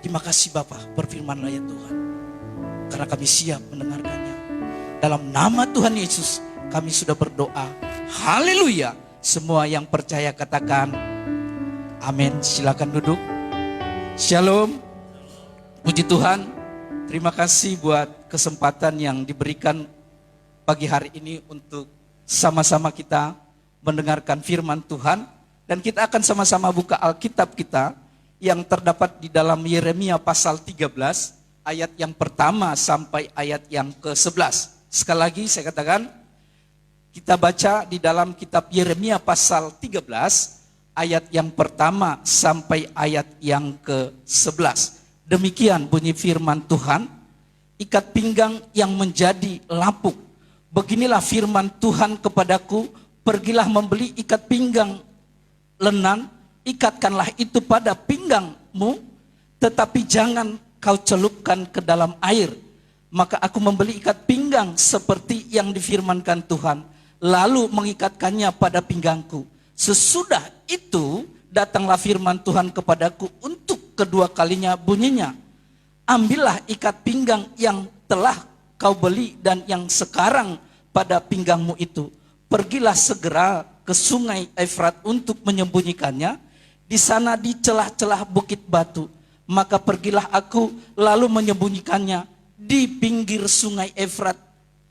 Terima kasih Bapa, berfirmanlah ya Tuhan. Karena kami siap mendengarkannya. Dalam nama Tuhan Yesus kami sudah berdoa. Haleluya. Semua yang percaya katakan amin. Silakan duduk. Shalom. Puji Tuhan. Terima kasih buat kesempatan yang diberikan pagi hari ini untuk sama-sama kita mendengarkan firman Tuhan. Dan kita akan sama-sama buka Alkitab kita yang terdapat di dalam Yeremia pasal 13 ayat yang pertama sampai ayat yang ke-11. Sekali lagi saya katakan, kita baca di dalam kitab Yeremia pasal 13 ayat yang pertama sampai ayat yang ke-11. Demikian bunyi firman Tuhan, ikat pinggang yang menjadi lapuk. Beginilah firman Tuhan kepadaku, pergilah membeli ikat pinggang lenan, ikatkanlah itu pada pinggangmu, tetapi jangan kau celupkan ke dalam air. Maka aku membeli ikat pinggang seperti yang difirmankan Tuhan, lalu mengikatkannya pada pinggangku. Sesudah itu datanglah firman Tuhan kepadaku untuk kedua kalinya bunyinya, ambillah ikat pinggang yang telah kau beli dan yang sekarang pada pinggangmu itu. Pergilah segera ke sungai Efrat untuk menyembunyikannya, di sana di celah-celah bukit batu. Maka pergilah aku lalu menyembunyikannya di pinggir sungai Efrat,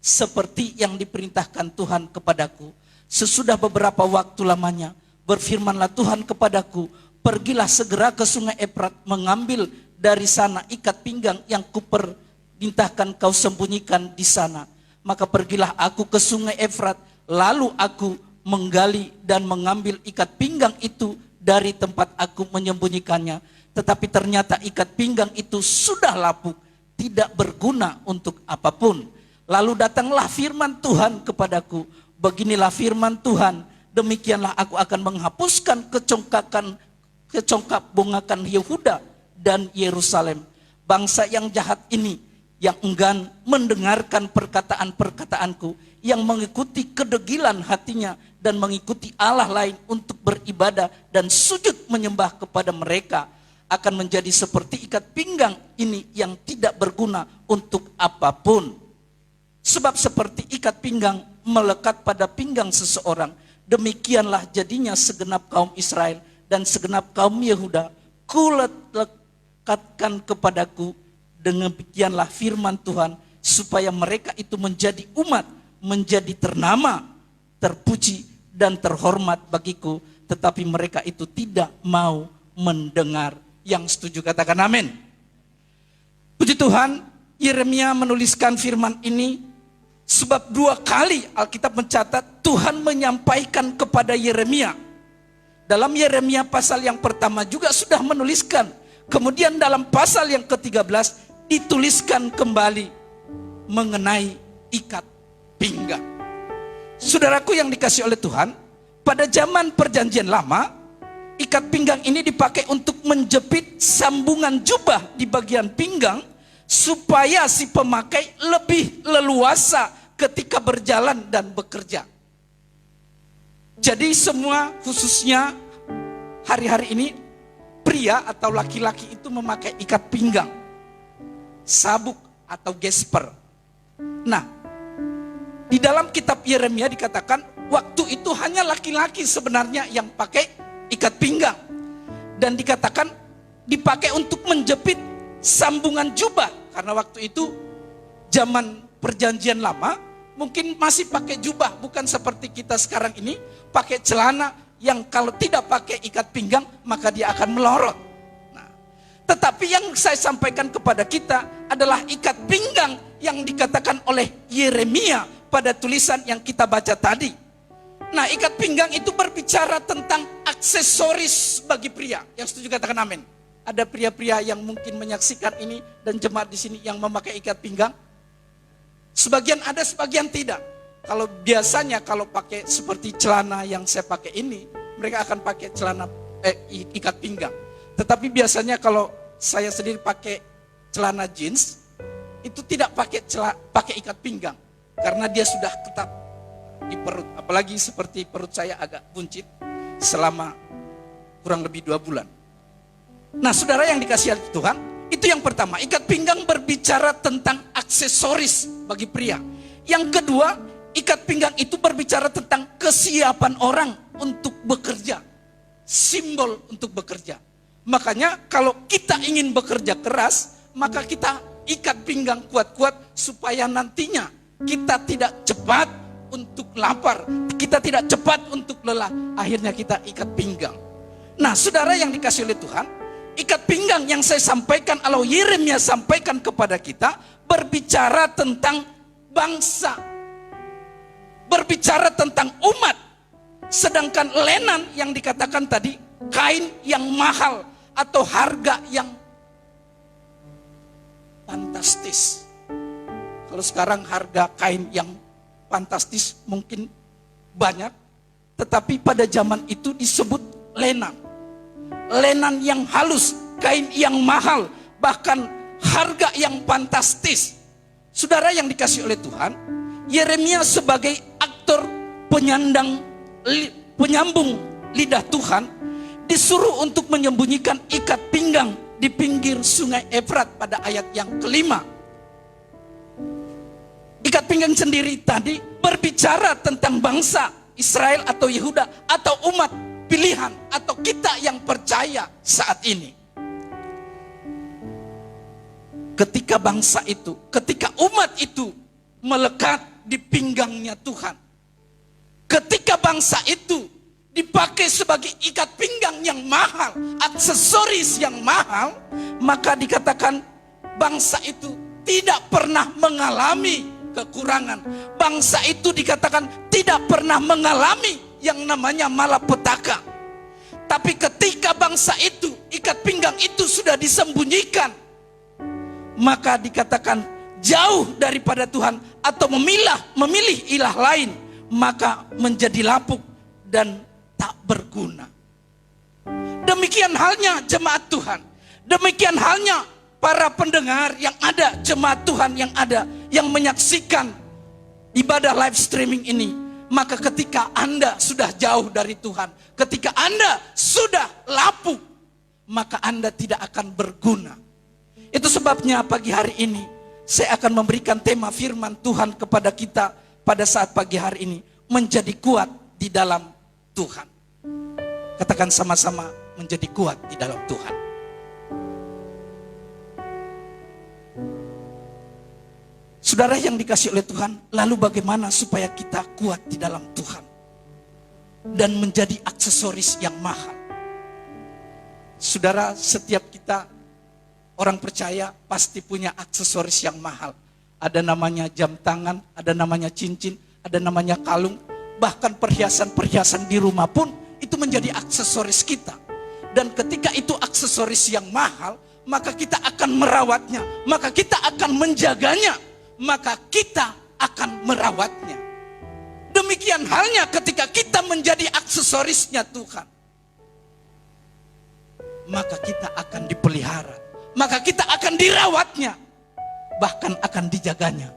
seperti yang diperintahkan Tuhan kepadaku. Sesudah beberapa waktu lamanya, berfirmanlah Tuhan kepadaku, pergilah segera ke sungai Efrat, mengambil dari sana ikat pinggang yang kuperintahkan kau sembunyikan di sana. Maka pergilah aku ke sungai Efrat, lalu aku menggali dan mengambil ikat pinggang itu dari tempat aku menyembunyikannya. Tetapi ternyata ikat pinggang itu sudah lapuk, tidak berguna untuk apapun. Lalu datanglah firman Tuhan kepadaku, beginilah firman Tuhan, demikianlah aku akan menghapuskan kecongkak bongakan Yehuda dan Yerusalem. Bangsa yang jahat ini, yang enggan mendengarkan perkataan-perkataanku, yang mengikuti kedegilan hatinya dan mengikuti Allah lain untuk beribadah dan sujud menyembah kepada mereka, akan menjadi seperti ikat pinggang ini yang tidak berguna untuk apapun. Sebab seperti ikat pinggang melekat pada pinggang seseorang, demikianlah jadinya segenap kaum Israel dan segenap kaum Yehuda kulekatkan kepadaku. Demikianlah firman Tuhan, supaya mereka itu menjadi umat, menjadi ternama, terpuji dan terhormat bagiku, tetapi mereka itu tidak mau mendengar. Yang setuju katakan amin. Puji Tuhan, Yeremia menuliskan firman ini sebab 2 kali Alkitab mencatat Tuhan menyampaikan kepada Yeremia. Dalam Yeremia pasal yang pertama juga sudah menuliskan, kemudian dalam pasal yang ke-13 dituliskan kembali mengenai ikat pinggang. Saudaraku yang dikasihi oleh Tuhan, pada zaman perjanjian lama, ikat pinggang ini dipakai untuk menjepit sambungan jubah di bagian pinggang, supaya si pemakai lebih leluasa ketika berjalan dan bekerja. Jadi semua, khususnya hari-hari ini, pria atau laki-laki itu memakai ikat pinggang, sabuk atau gesper. Nah, di dalam kitab Yeremia dikatakan waktu itu hanya laki-laki sebenarnya yang pakai ikat pinggang. Dan dikatakan dipakai untuk menjepit sambungan jubah. Karena waktu itu zaman perjanjian lama mungkin masih pakai jubah, bukan seperti kita sekarang ini pakai celana yang kalau tidak pakai ikat pinggang maka dia akan melorot. Nah, tetapi yang saya sampaikan kepada kita adalah ikat pinggang yang dikatakan oleh Yeremia pada tulisan yang kita baca tadi. Nah, ikat pinggang itu berbicara tentang aksesoris bagi pria. Yang setuju katakan amin. Ada pria-pria yang mungkin menyaksikan ini dan jemaat di sini yang memakai ikat pinggang. Sebagian ada, sebagian tidak. Kalau biasanya kalau pakai seperti celana yang saya pakai ini, mereka akan pakai celana ikat pinggang. Tetapi biasanya kalau saya sendiri pakai celana jeans, itu tidak pakai ikat pinggang karena dia sudah ketat di perut, apalagi seperti perut saya agak buncit selama kurang lebih 2 bulan. Nah, saudara yang dikasihi Tuhan, Itu yang pertama, ikat pinggang berbicara tentang aksesoris bagi pria. Yang kedua, ikat pinggang itu berbicara tentang kesiapan orang untuk bekerja. Simbol untuk bekerja. Makanya kalau kita ingin bekerja keras, maka kita ikat pinggang kuat-kuat supaya nantinya kita tidak cepat untuk lapar, kita tidak cepat untuk lelah. Akhirnya kita ikat pinggang. Nah, saudara yang dikasih oleh Tuhan, ikat pinggang yang saya sampaikan, Allah Yeremia sampaikan kepada kita, berbicara tentang bangsa, berbicara tentang umat. Sedangkan lenan yang dikatakan tadi, kain yang mahal atau harga yang fantastis. Kalau sekarang harga kain yang fantastis mungkin banyak, tetapi pada zaman itu disebut lenan. Lenan yang halus, kain yang mahal, bahkan harga yang fantastis. Saudara yang dikasih oleh Tuhan, Yeremia sebagai aktor penyambung lidah Tuhan, disuruh untuk menyembunyikan ikat pinggang di pinggir sungai Efrat pada ayat yang kelima. Ikat pinggang sendiri tadi berbicara tentang bangsa Israel atau Yehuda atau umat pilihan atau kita yang percaya saat ini. Ketika bangsa itu, ketika umat itu melekat di pinggangnya Tuhan, ketika bangsa itu dipakai sebagai ikat pinggang yang mahal, aksesoris yang mahal, maka dikatakan bangsa itu tidak pernah mengalami kekurangan. Bangsa itu dikatakan tidak pernah mengalami yang namanya malapetaka. Tapi ketika bangsa itu, ikat pinggang itu sudah disembunyikan, maka dikatakan jauh daripada Tuhan atau memilih ilah lain, maka menjadi lapuk dan tak berguna. Demikian halnya jemaat Tuhan. Demikian halnya para pendengar yang ada, jemaat Tuhan yang ada, yang menyaksikan ibadah live streaming ini. Maka ketika Anda sudah jauh dari Tuhan, ketika Anda sudah lapuk, maka Anda tidak akan berguna. Itu sebabnya pagi hari ini saya akan memberikan tema firman Tuhan kepada kita pada saat pagi hari ini, menjadi kuat di dalam Tuhan. Katakan sama-sama, menjadi kuat di dalam Tuhan. Saudara yang dikasih oleh Tuhan, lalu bagaimana supaya kita kuat di dalam Tuhan dan menjadi aksesoris yang mahal? Saudara, setiap kita orang percaya pasti punya aksesoris yang mahal. Ada namanya jam tangan, ada namanya cincin, ada namanya kalung, bahkan perhiasan-perhiasan di rumah pun itu menjadi aksesoris kita. Dan ketika itu aksesoris yang mahal, maka kita akan merawatnya, maka kita akan menjaganya, maka kita akan merawatnya. Demikian halnya ketika kita menjadi aksesorisnya Tuhan, maka kita akan dipelihara, maka kita akan dirawatnya, bahkan akan dijaganya.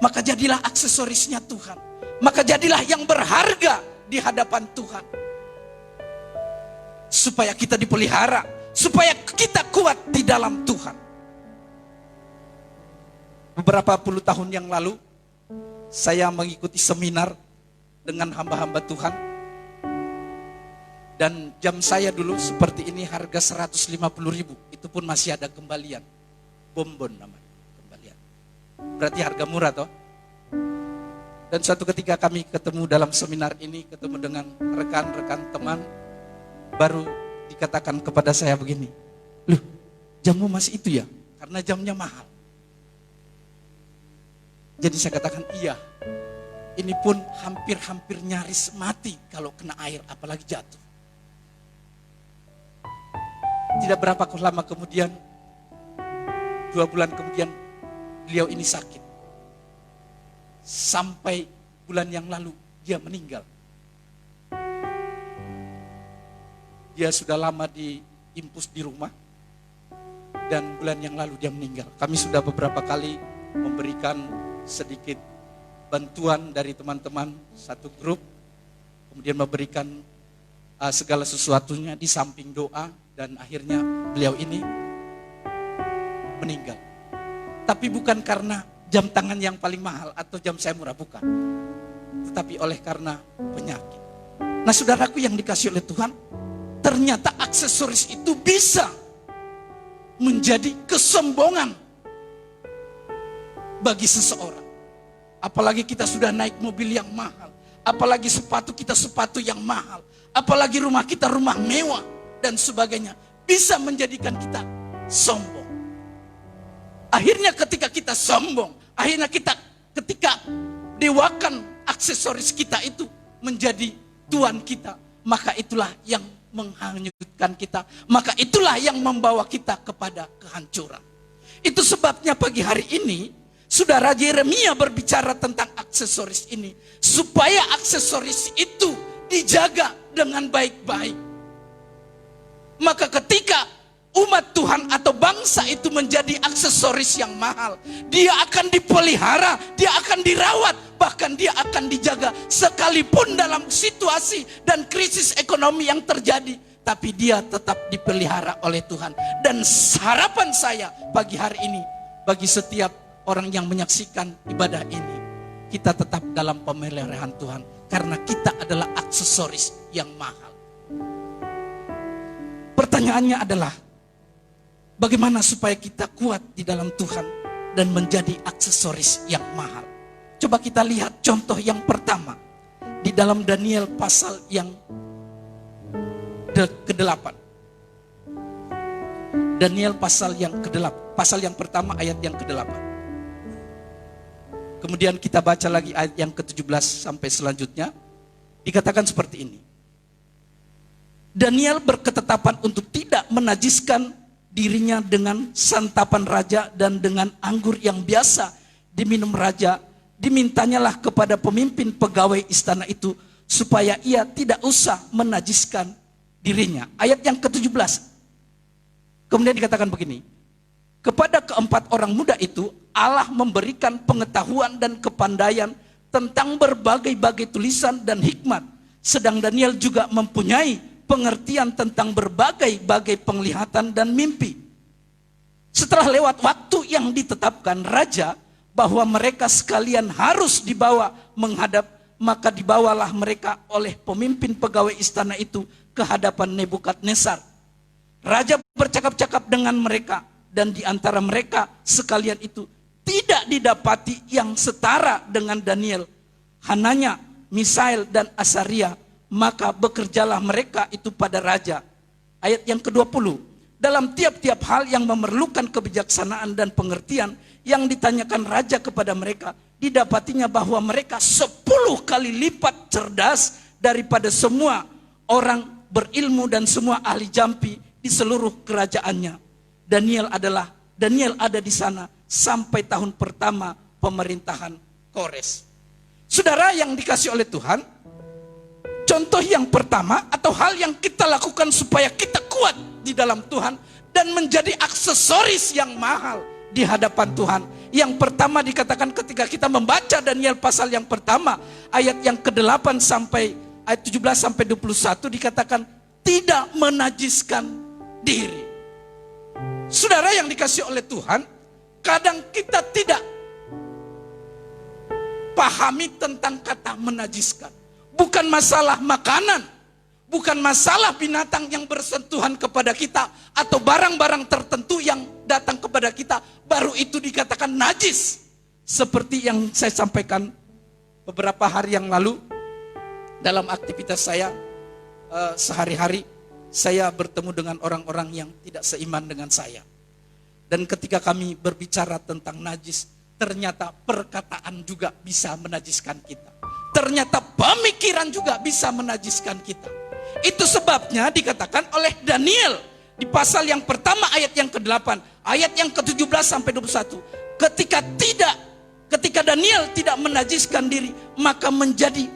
Maka jadilah aksesorisnya Tuhan, maka jadilah yang berharga di hadapan Tuhan, supaya kita dipelihara, supaya kita kuat di dalam Tuhan. Beberapa puluh tahun yang lalu, saya mengikuti seminar dengan hamba-hamba Tuhan. Dan jam saya dulu seperti ini harga 150.000. Itu pun masih ada kembalian. Bombon namanya, kembalian. Berarti harga murah toh. Dan suatu ketika kami ketemu dalam seminar ini, ketemu dengan rekan-rekan teman, baru dikatakan kepada saya begini, "Loh, jammu masih itu ya? Karena jamnya mahal." Jadi saya katakan iya, ini pun hampir-hampir nyaris mati kalau kena air, apalagi jatuh. Tidak berapa lama kemudian, 2 bulan kemudian, beliau ini sakit. Sampai bulan yang lalu dia meninggal. Dia sudah lama diimpus di rumah, dan bulan yang lalu dia meninggal. Kami sudah beberapa kali memberikan sedikit bantuan dari teman-teman satu grup, kemudian memberikan segala sesuatunya di samping doa, dan akhirnya beliau ini meninggal. Tapi bukan karena jam tangan yang paling mahal atau jam saya murah, bukan. Tetapi oleh karena penyakit. Nah saudaraku yang dikasih oleh Tuhan, ternyata aksesoris itu bisa menjadi kesombongan bagi seseorang. Apalagi kita sudah naik mobil yang mahal. Apalagi sepatu kita sepatu yang mahal. Apalagi rumah kita rumah mewah dan sebagainya. Bisa menjadikan kita sombong. Akhirnya ketika kita sombong, akhirnya ketika dewakan aksesoris kita itu menjadi tuan kita, maka itulah yang menghanyutkan kita, maka itulah yang membawa kita kepada kehancuran. Itu sebabnya pagi hari ini Saudara Yeremia berbicara tentang aksesoris ini, supaya aksesoris itu dijaga dengan baik-baik. Maka ketika umat Tuhan atau bangsa itu menjadi aksesoris yang mahal, dia akan dipelihara, dia akan dirawat, bahkan dia akan dijaga sekalipun dalam situasi dan krisis ekonomi yang terjadi, tapi dia tetap dipelihara oleh Tuhan. Dan harapan saya pagi hari ini bagi setiap orang yang menyaksikan ibadah ini, kita tetap dalam pemeliharaan Tuhan karena kita adalah aksesoris yang mahal. Pertanyaannya adalah, bagaimana supaya kita kuat di dalam Tuhan dan menjadi aksesoris yang mahal? Coba kita lihat contoh yang pertama di dalam Daniel pasal yang ke-8. Daniel pasal yang ke-8, pasal yang pertama ayat yang ke-8. Kemudian kita baca lagi ayat yang ke-17 sampai selanjutnya. Dikatakan seperti ini. Daniel berketetapan untuk tidak menajiskan dirinya dengan santapan raja dan dengan anggur yang biasa diminum raja. Dimintanyalah kepada pemimpin pegawai istana itu supaya ia tidak usah menajiskan dirinya. Ayat yang ke-17. Kemudian dikatakan begini. Kepada keempat orang muda itu Allah memberikan pengetahuan dan kepandaian tentang berbagai-bagai tulisan dan hikmat. Sedang Daniel juga mempunyai pengertian tentang berbagai-bagai penglihatan dan mimpi. Setelah lewat waktu yang ditetapkan raja bahwa mereka sekalian harus dibawa menghadap, maka dibawalah mereka oleh pemimpin pegawai istana itu ke hadapan Nebukadnezar. Raja bercakap-cakap dengan mereka, dan di antara mereka sekalian itu tidak didapati yang setara dengan Daniel, Hananya, Misael dan Asaria. Maka bekerjalah mereka itu pada raja. Ayat yang ke-20. Dalam tiap-tiap hal yang memerlukan kebijaksanaan dan pengertian yang ditanyakan raja kepada mereka, didapatinya bahwa mereka 10 kali lipat cerdas daripada semua orang berilmu dan semua ahli jampi di seluruh kerajaannya. Daniel ada di sana sampai tahun pertama pemerintahan Kores. Saudara yang dikasih oleh Tuhan, contoh yang pertama atau hal yang kita lakukan supaya kita kuat di dalam Tuhan dan menjadi aksesoris yang mahal di hadapan Tuhan. Yang pertama dikatakan ketika kita membaca Daniel pasal yang pertama ayat yang ke-8 sampai ayat 17 sampai 21 dikatakan tidak menajiskan diri. Saudara yang dikasih oleh Tuhan, kadang kita tidak pahami tentang kata menajiskan. Bukan masalah makanan, bukan masalah binatang yang bersentuhan kepada kita atau barang-barang tertentu yang datang kepada kita, baru itu dikatakan najis. Seperti yang saya sampaikan beberapa hari yang lalu dalam aktivitas saya sehari-hari, saya bertemu dengan orang-orang yang tidak seiman dengan saya. Dan ketika kami berbicara tentang najis, ternyata perkataan juga bisa menajiskan kita. Ternyata pemikiran juga bisa menajiskan kita. Itu sebabnya dikatakan oleh Daniel di pasal yang pertama ayat yang ke-8, ayat yang ke-17 sampai 21. Ketika Daniel tidak menajiskan diri, maka menjadi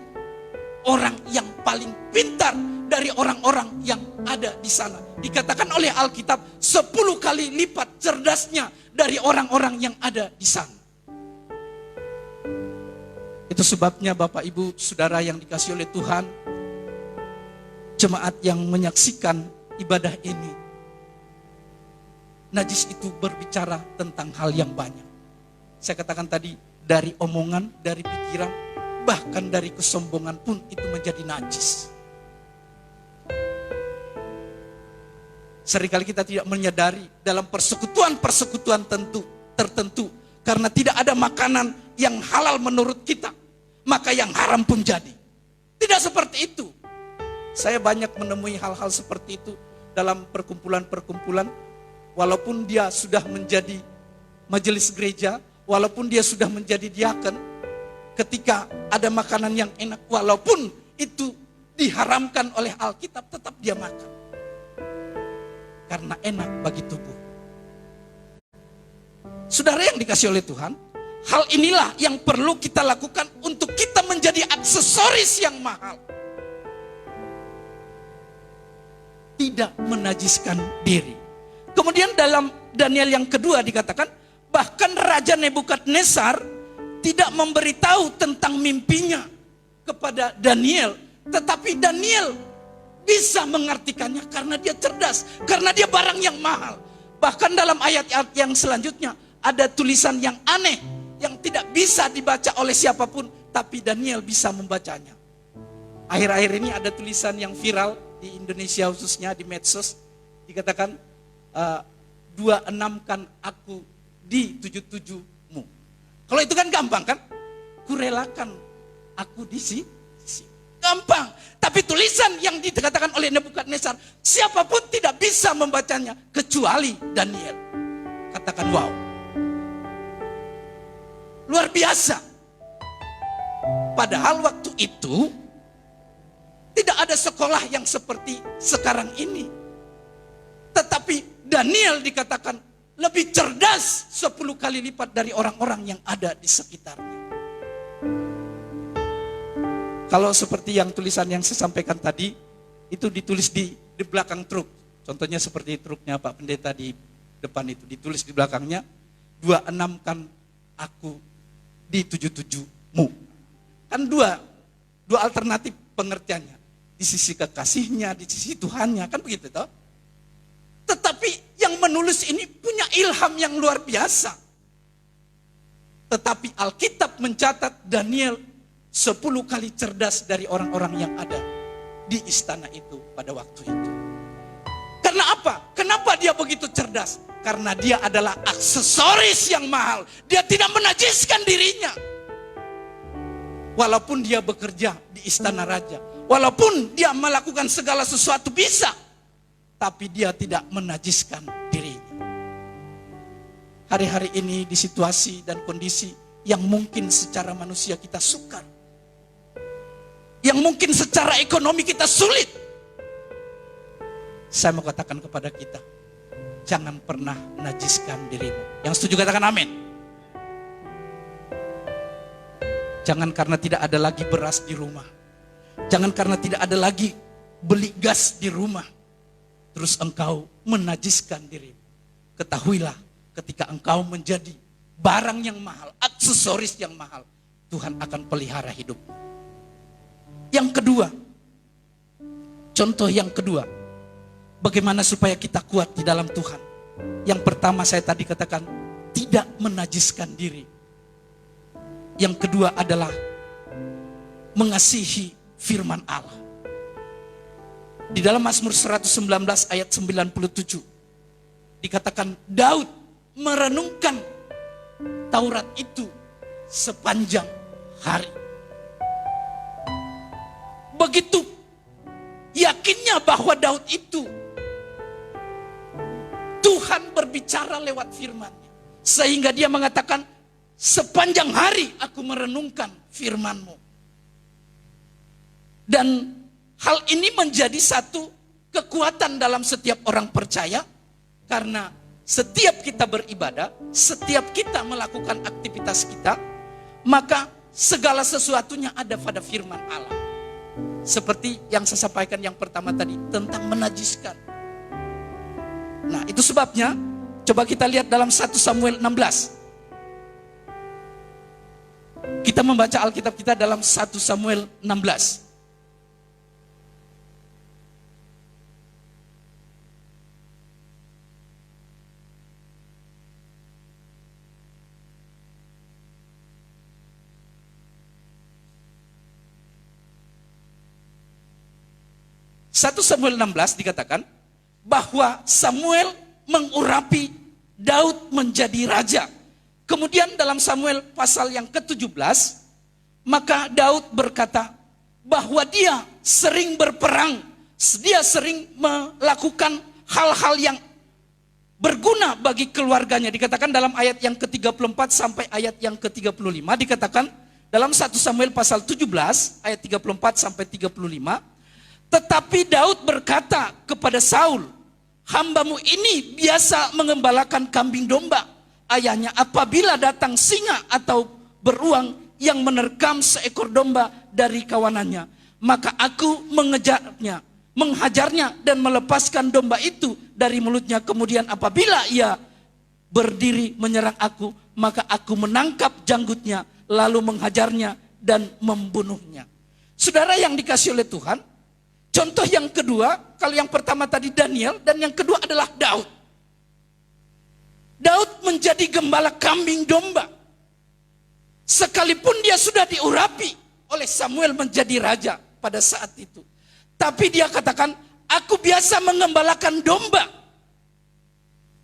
orang yang paling pintar dari orang-orang yang ada di sana. Dikatakan oleh Alkitab 10 kali lipat cerdasnya dari orang-orang yang ada di sana. Itu sebabnya Bapak Ibu Saudara yang dikasih oleh Tuhan, jemaat yang menyaksikan ibadah ini, najis itu berbicara tentang hal yang banyak. Saya katakan tadi, dari omongan, dari pikiran, bahkan dari kesombongan pun itu menjadi najis. Seringkali kita tidak menyadari dalam persekutuan-persekutuan tertentu. Karena tidak ada makanan yang halal menurut kita, maka yang haram pun jadi. Tidak seperti itu. Saya banyak menemui hal-hal seperti itu dalam perkumpulan-perkumpulan. Walaupun dia sudah menjadi majelis gereja, walaupun dia sudah menjadi diaken, ketika ada makanan yang enak, walaupun itu diharamkan oleh Alkitab, tetap dia makan. Karena enak bagi tubuh. Saudara yang dikasih oleh Tuhan, hal inilah yang perlu kita lakukan untuk kita menjadi aksesoris yang mahal. Tidak menajiskan diri. Kemudian dalam Daniel yang kedua dikatakan, bahkan Raja Nebukadnezar tidak memberitahu tentang mimpinya kepada Daniel. Tetapi Daniel bisa mengartikannya karena dia cerdas, karena dia barang yang mahal. Bahkan dalam ayat-ayat yang selanjutnya ada tulisan yang aneh yang tidak bisa dibaca oleh siapapun, tapi Daniel bisa membacanya. Akhir-akhir ini ada tulisan yang viral di Indonesia, khususnya di medsos, dikatakan 26kan aku di 77mu. Kalau itu kan gampang kan? Kurelakan aku di sini. Gampang. Tapi tulisan yang dikatakan oleh Nebukadnezar, siapapun tidak bisa membacanya kecuali Daniel. Katakan wow. Luar biasa. Padahal waktu itu tidak ada sekolah yang seperti sekarang ini. Tetapi Daniel dikatakan lebih cerdas 10 kali lipat dari orang-orang yang ada di sekitarnya. Kalau seperti yang tulisan yang saya sampaikan tadi, itu ditulis di belakang truk. Contohnya seperti truknya Pak Pendeta di depan itu. Ditulis di belakangnya, 26kan aku di 77mu. Kan dua alternatif pengertiannya. Di sisi kekasihnya, di sisi Tuhannya, kan begitu toh? Tetapi yang menulis ini punya ilham yang luar biasa. Tetapi Alkitab mencatat Daniel 10 kali cerdas dari orang-orang yang ada di istana itu pada waktu itu. Karena apa? Kenapa dia begitu cerdas? Karena dia adalah aksesoris yang mahal. Dia tidak menajiskan dirinya. Walaupun dia bekerja di istana raja, walaupun dia melakukan segala sesuatu bisa, tapi dia tidak menajiskan dirinya. Hari-hari ini di situasi dan kondisi yang mungkin secara manusia kita sukar, yang mungkin secara ekonomi kita sulit, saya mau katakan kepada kita, jangan pernah najiskan dirimu. Yang setuju katakan amin. Jangan karena tidak ada lagi beras di rumah, jangan karena tidak ada lagi beli gas di rumah, terus engkau menajiskan dirimu. Ketahuilah, ketika engkau menjadi barang yang mahal, aksesoris yang mahal, Tuhan akan pelihara hidupmu. Yang kedua, contoh yang kedua, bagaimana supaya kita kuat di dalam Tuhan. Yang pertama saya tadi katakan, tidak menajiskan diri. Yang kedua adalah mengasihi firman Allah. Di dalam Mazmur 119 ayat 97 dikatakan Daud merenungkan Taurat itu sepanjang hari. Begitu yakinnya bahwa Daud itu Tuhan berbicara lewat firman-Nya, sehingga dia mengatakan, sepanjang hari aku merenungkan firman-Mu. Dan hal ini menjadi satu kekuatan dalam setiap orang percaya, karena setiap kita beribadah, setiap kita melakukan aktivitas kita, maka segala sesuatunya ada pada firman Allah. Seperti yang saya sampaikan yang pertama tadi, tentang menajiskan. Nah, itu sebabnya, coba kita lihat dalam 1 Samuel 16. Kita membaca Alkitab kita dalam 1 Samuel 16. 1 Samuel 16 dikatakan bahwa Samuel mengurapi Daud menjadi raja. Kemudian dalam Samuel pasal yang ke-17, maka Daud berkata bahwa dia sering berperang, dia sering melakukan hal-hal yang berguna bagi keluarganya. Dikatakan dalam ayat yang ke-34 sampai ayat yang ke-35, dikatakan dalam 1 Samuel pasal 17 ayat 34 sampai 35, tetapi Daud berkata kepada Saul, hambamu ini biasa mengembalakan kambing domba. Ayahnya, apabila datang singa atau beruang yang menerkam seekor domba dari kawanannya, maka aku mengejarnya, menghajarnya dan melepaskan domba itu dari mulutnya. Kemudian apabila ia berdiri menyerang aku, maka aku menangkap janggutnya, lalu menghajarnya dan membunuhnya. Saudara yang dikasih oleh Tuhan, contoh yang kedua, kalau yang pertama tadi Daniel, dan yang kedua adalah Daud. Daud menjadi gembala kambing domba. Sekalipun dia sudah diurapi oleh Samuel menjadi raja pada saat itu. Tapi dia katakan, aku biasa mengembalakan domba.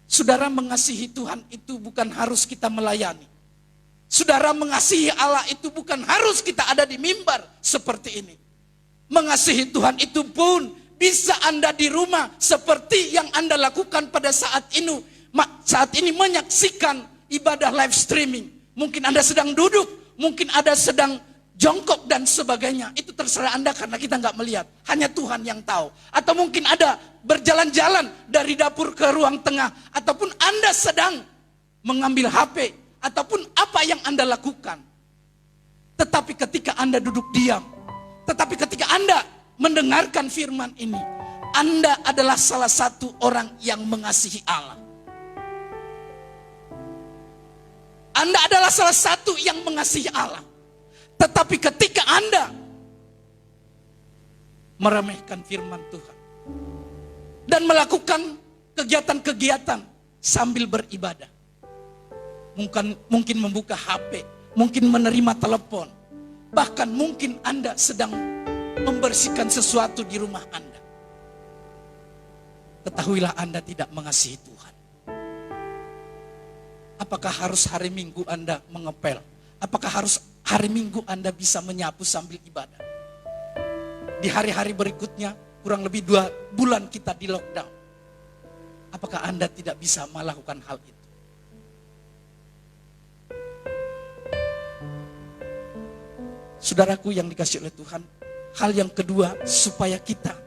Saudara, mengasihi Tuhan itu bukan harus kita melayani. Saudara, mengasihi Allah itu bukan harus kita ada di mimbar seperti ini. Mengasihi Tuhan itu pun bisa Anda di rumah seperti yang Anda lakukan pada saat ini menyaksikan ibadah live streaming. Mungkin Anda sedang duduk, mungkin Anda sedang jongkok dan sebagainya. Itu terserah Anda karena kita nggak melihat. Hanya Tuhan yang tahu. Atau mungkin Anda berjalan-jalan dari dapur ke ruang tengah. Ataupun Anda sedang mengambil HP. Ataupun apa yang Anda lakukan. Tetapi ketika Anda duduk diam. Tetapi ketika Anda mendengarkan firman ini. Anda adalah salah satu orang yang mengasihi Allah. Anda adalah salah satu yang mengasihi Allah. Tetapi ketika Anda meremehkan firman Tuhan dan melakukan kegiatan-kegiatan sambil beribadah, mungkin membuka HP, mungkin menerima telepon, bahkan mungkin Anda sedang membersihkan sesuatu di rumah Anda, ketahuilah Anda tidak mengasihi Tuhan. Apakah harus hari Minggu Anda mengepel? Apakah harus hari Minggu Anda bisa menyapu sambil ibadah? Di hari-hari berikutnya, kurang lebih 2 bulan kita di lockdown. Apakah Anda tidak bisa melakukan hal itu? Saudaraku yang dikasih oleh Tuhan, hal yang kedua supaya kita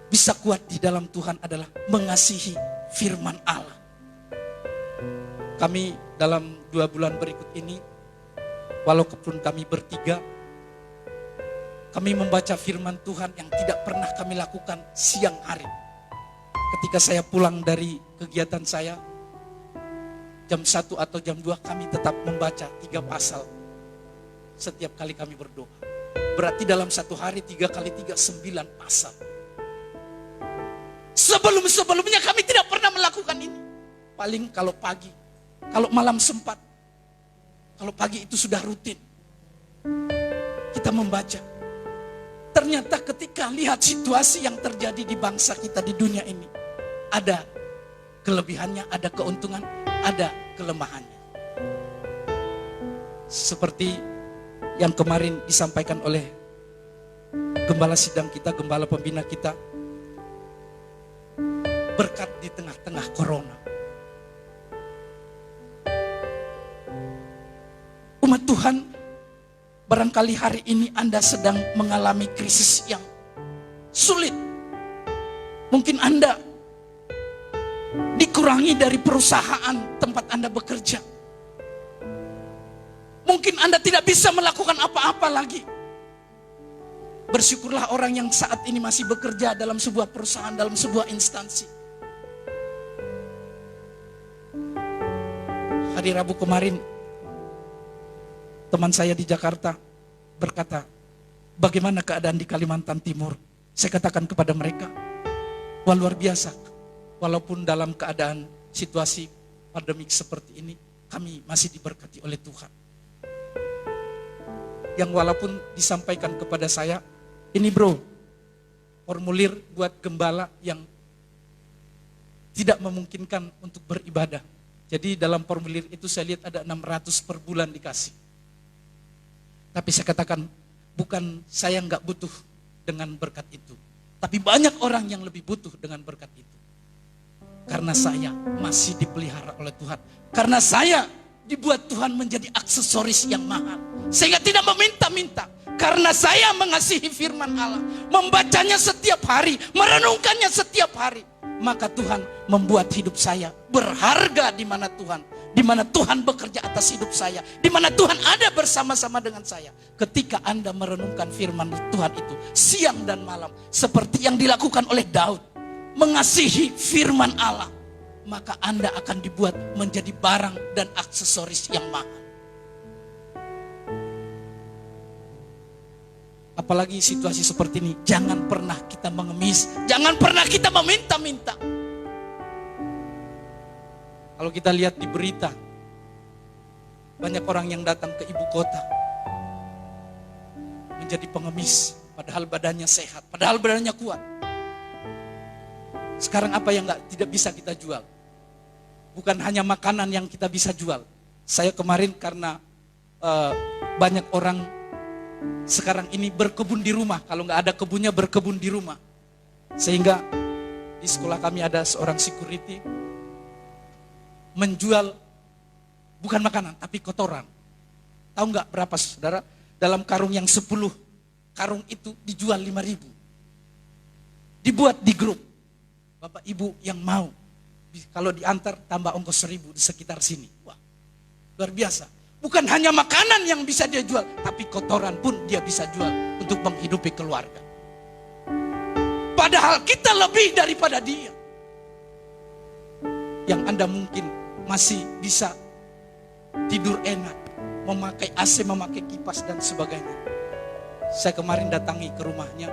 bisa kuat di dalam Tuhan adalah mengasihi firman Allah. Kami dalam 2 bulan berikut ini, walaupun kami bertiga, kami membaca firman Tuhan yang tidak pernah kami lakukan siang hari. Ketika saya pulang dari kegiatan saya, jam 1 atau jam 2 kami tetap membaca 3 pasal. Setiap kali kami berdoa. Berarti dalam 1 hari 3 kali 3, 9 pasal. Sebelumnya kami tidak pernah melakukan ini. Paling kalau pagi. Kalau malam sempat, kalau pagi itu sudah rutin, kita membaca. Ternyata ketika lihat situasi yang terjadi di bangsa kita di dunia ini, ada kelebihannya, ada keuntungan, ada kelemahannya. Seperti yang kemarin disampaikan oleh gembala sidang kita, gembala pembina kita, berkat di tengah-tengah corona. Umat Tuhan, barangkali hari ini Anda sedang mengalami krisis yang sulit. Mungkin Anda dikurangi dari perusahaan tempat Anda bekerja. Mungkin Anda tidak bisa melakukan apa-apa lagi. Bersyukurlah orang yang saat ini masih bekerja dalam sebuah perusahaan, dalam sebuah instansi. Hari Rabu kemarin, teman saya di Jakarta berkata, bagaimana keadaan di Kalimantan Timur? Saya katakan kepada mereka, wah luar biasa. Walaupun dalam keadaan situasi pandemik seperti ini, kami masih diberkati oleh Tuhan. Yang walaupun disampaikan kepada saya, ini bro, formulir buat gembala yang tidak memungkinkan untuk beribadah. Jadi dalam formulir itu saya lihat ada 600 per bulan dikasih. Tapi saya katakan, bukan saya nggak butuh dengan berkat itu. Tapi banyak orang yang lebih butuh dengan berkat itu. Karena saya masih dipelihara oleh Tuhan. Karena saya dibuat Tuhan menjadi aksesoris yang mahal. Sehingga tidak meminta-minta. Karena saya mengasihi firman Allah. Membacanya setiap hari. Merenungkannya setiap hari. Maka Tuhan membuat hidup saya berharga di mana Tuhan bekerja atas hidup saya, di mana Tuhan ada bersama-sama dengan saya. Ketika Anda merenungkan firman Tuhan itu siang dan malam, seperti yang dilakukan oleh Daud, mengasihi firman Allah, maka Anda akan dibuat menjadi barang dan aksesoris yang mahal. Apalagi situasi seperti ini, jangan pernah kita mengemis, jangan pernah kita meminta-minta. Kalau kita lihat di berita, banyak orang yang datang ke ibu kota menjadi pengemis, padahal badannya sehat, padahal badannya kuat. Sekarang apa yang tidak bisa kita jual? Bukan hanya makanan yang kita bisa jual. Saya kemarin karena banyak orang sekarang ini berkebun di rumah. Kalau nggak ada kebunnya, berkebun di rumah. Sehingga di sekolah kami ada seorang security menjual bukan makanan tapi kotoran. Tahu nggak berapa saudara? Dalam karung yang 10 karung itu dijual 5.000. Dibuat di grup. Bapak ibu yang mau, kalau diantar tambah ongkos 1.000 di sekitar sini. Wah, luar biasa. Bukan hanya makanan yang bisa dia jual, tapi kotoran pun dia bisa jual untuk menghidupi keluarga. Padahal kita lebih daripada dia. Yang Anda mungkin masih bisa tidur enak, memakai AC, memakai kipas dan sebagainya. Saya kemarin datangi ke rumahnya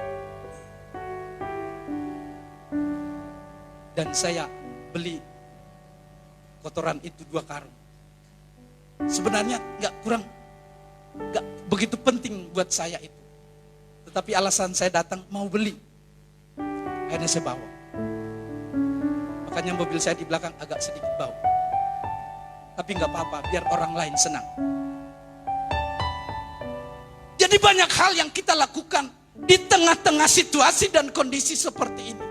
dan saya beli kotoran itu 2 karung. Sebenarnya nggak begitu penting buat saya itu. Tetapi alasan saya datang mau beli. Akhirnya saya bawa. Makanya mobil saya di belakang agak sedikit bau. Tapi nggak apa-apa, biar orang lain senang. Jadi banyak hal yang kita lakukan di tengah-tengah situasi dan kondisi seperti ini.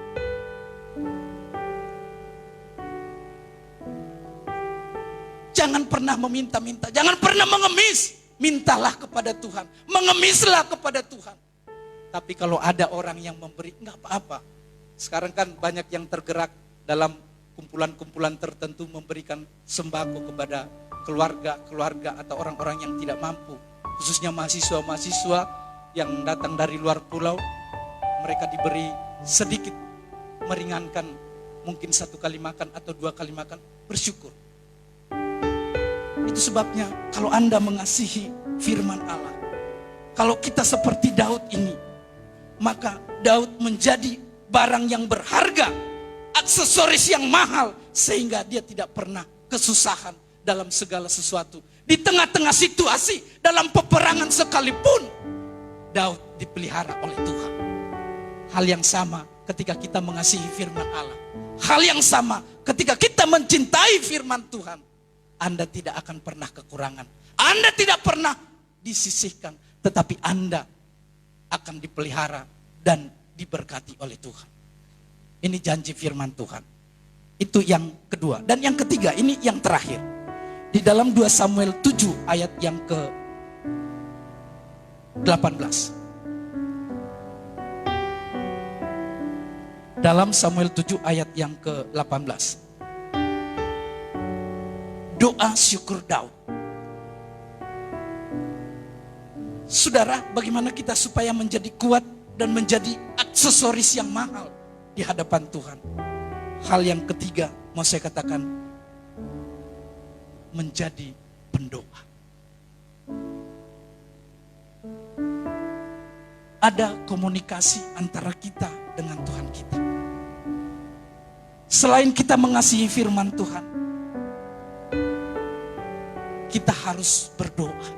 Jangan pernah meminta-minta, jangan pernah mengemis. Mintalah kepada Tuhan, mengemislah kepada Tuhan. Tapi kalau ada orang yang memberi, nggak apa-apa. Sekarang kan banyak yang tergerak dalam kumpulan-kumpulan tertentu memberikan sembako kepada keluarga-keluarga atau orang-orang yang tidak mampu. Khususnya mahasiswa-mahasiswa yang datang dari luar pulau, mereka diberi sedikit, meringankan mungkin 1 kali makan atau 2 kali makan, bersyukur. Itu sebabnya kalau Anda mengasihi firman Allah, kalau kita seperti Daud ini, maka Daud menjadi barang yang berharga, aksesoris yang mahal, sehingga dia tidak pernah kesusahan dalam segala sesuatu. Di tengah-tengah situasi, dalam peperangan sekalipun, Daud dipelihara oleh Tuhan. Hal yang sama ketika kita mengasihi firman Allah. Hal yang sama ketika kita mencintai firman Tuhan. Anda tidak akan pernah kekurangan. Anda tidak pernah disisihkan. Tetapi Anda akan dipelihara dan diberkati oleh Tuhan. Ini janji firman Tuhan. Itu yang kedua. Dan yang ketiga, ini yang terakhir. Di dalam 2 Samuel 7 ayat yang ke-18. Dalam Samuel 7 ayat yang ke-18. Doa syukur Daud. Saudara, bagaimana kita supaya menjadi kuat dan menjadi aksesoris yang mahal di hadapan Tuhan? Hal yang ketiga, mau saya katakan, menjadi pendoa. Ada komunikasi antara kita dengan Tuhan kita. Selain kita mengasihi firman Tuhan, kita harus berdoa.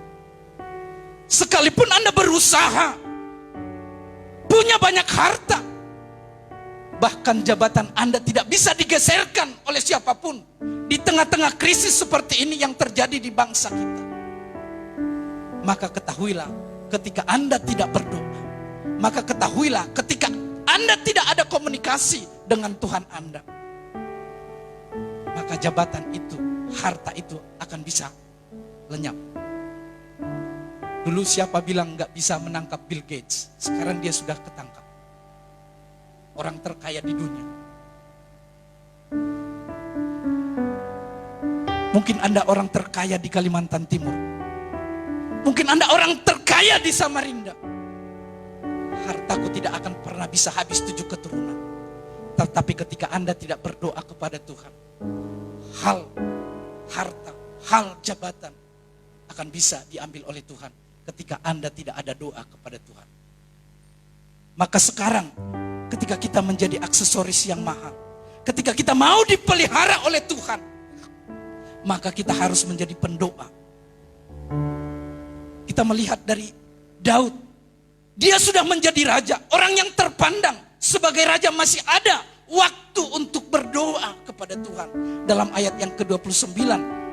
Sekalipun Anda berusaha, punya banyak harta, Bahkan jabatan Anda tidak bisa digeserkan oleh siapapun. Di tengah-tengah krisis seperti ini yang terjadi di bangsa kita. Maka ketahuilah ketika Anda tidak berdoa. Maka ketahuilah ketika Anda tidak ada komunikasi dengan Tuhan Anda. Maka jabatan itu, harta itu akan bisa lenyap. Dulu siapa bilang gak bisa menangkap Bill Gates? Sekarang dia sudah ketangkap. Orang terkaya di dunia. Mungkin Anda orang terkaya di Kalimantan Timur. Mungkin Anda orang terkaya di Samarinda. Hartaku tidak akan pernah bisa habis 7 keturunan. Tetapi ketika Anda tidak berdoa kepada Tuhan, hal harta, hal jabatan akan bisa diambil oleh Tuhan ketika Anda tidak ada doa kepada Tuhan. Maka sekarang ketika kita menjadi aksesoris yang mahal, ketika kita mau dipelihara oleh Tuhan, maka kita harus menjadi pendoa. Kita melihat dari Daud, dia sudah menjadi raja, orang yang terpandang sebagai raja, masih ada waktu untuk berdoa kepada Tuhan. Dalam ayat yang ke-29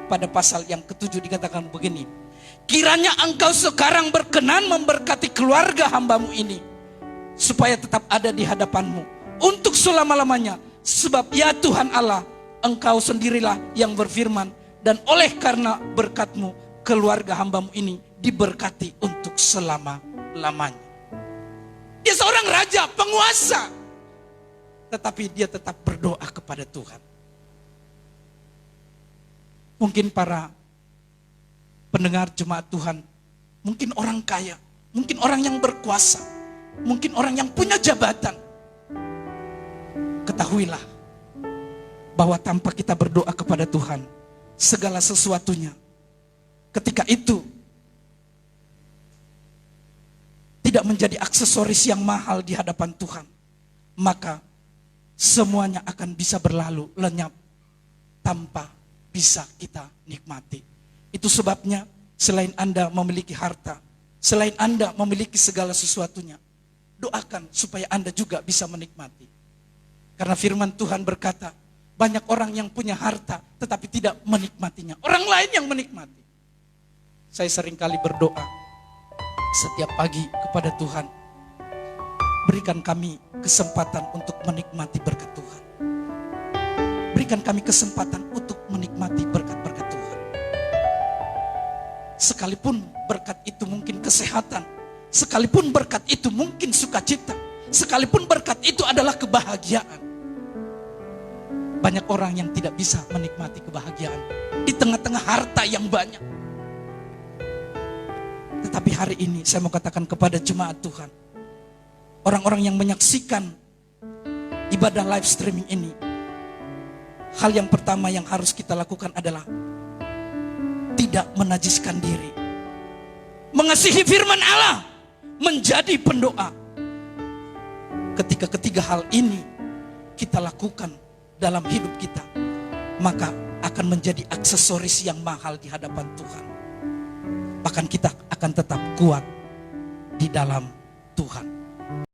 pada pasal yang ke-7 dikatakan begini, kiranya engkau sekarang berkenan memberkati keluarga hambamu ini, supaya tetap ada di hadapanmu untuk selama-lamanya. Sebab ya Tuhan Allah, engkau sendirilah yang berfirman, dan oleh karena berkat-Mu, keluarga hambamu ini diberkati untuk selama-lamanya. Dia seorang raja, penguasa, tetapi dia tetap berdoa kepada Tuhan. Mungkin para pendengar jemaat Tuhan, mungkin orang kaya, mungkin orang yang berkuasa, mungkin orang yang punya jabatan. Ketahuilah bahwa tanpa kita berdoa kepada Tuhan, segala sesuatunya ketika itu tidak menjadi aksesoris yang mahal di hadapan Tuhan, maka semuanya akan bisa berlalu lenyap tanpa bisa kita nikmati. Itu sebabnya selain Anda memiliki harta, selain Anda memiliki segala sesuatunya, doakan supaya Anda juga bisa menikmati. Karena firman Tuhan berkata, banyak orang yang punya harta tetapi tidak menikmatinya. Orang lain yang menikmati. Saya seringkali berdoa setiap pagi kepada Tuhan, berikan kami kesempatan untuk menikmati berkat Tuhan. Berikan kami kesempatan untuk menikmati berkat-berkat Tuhan. Sekalipun berkat itu mungkin kesehatan, sekalipun berkat itu mungkin sukacita, sekalipun berkat itu adalah kebahagiaan. Banyak orang yang tidak bisa menikmati kebahagiaan di tengah-tengah harta yang banyak. Tetapi hari ini saya mau katakan kepada jemaat Tuhan, orang-orang yang menyaksikan ibadah live streaming ini, hal yang pertama yang harus kita lakukan adalah tidak menajiskan diri, mengasihi firman Allah, menjadi pendoa. Ketika ketiga hal ini kita lakukan dalam hidup kita, maka akan menjadi aksesoris yang mahal di hadapan Tuhan. Bahkan kita akan tetap kuat di dalam Tuhan.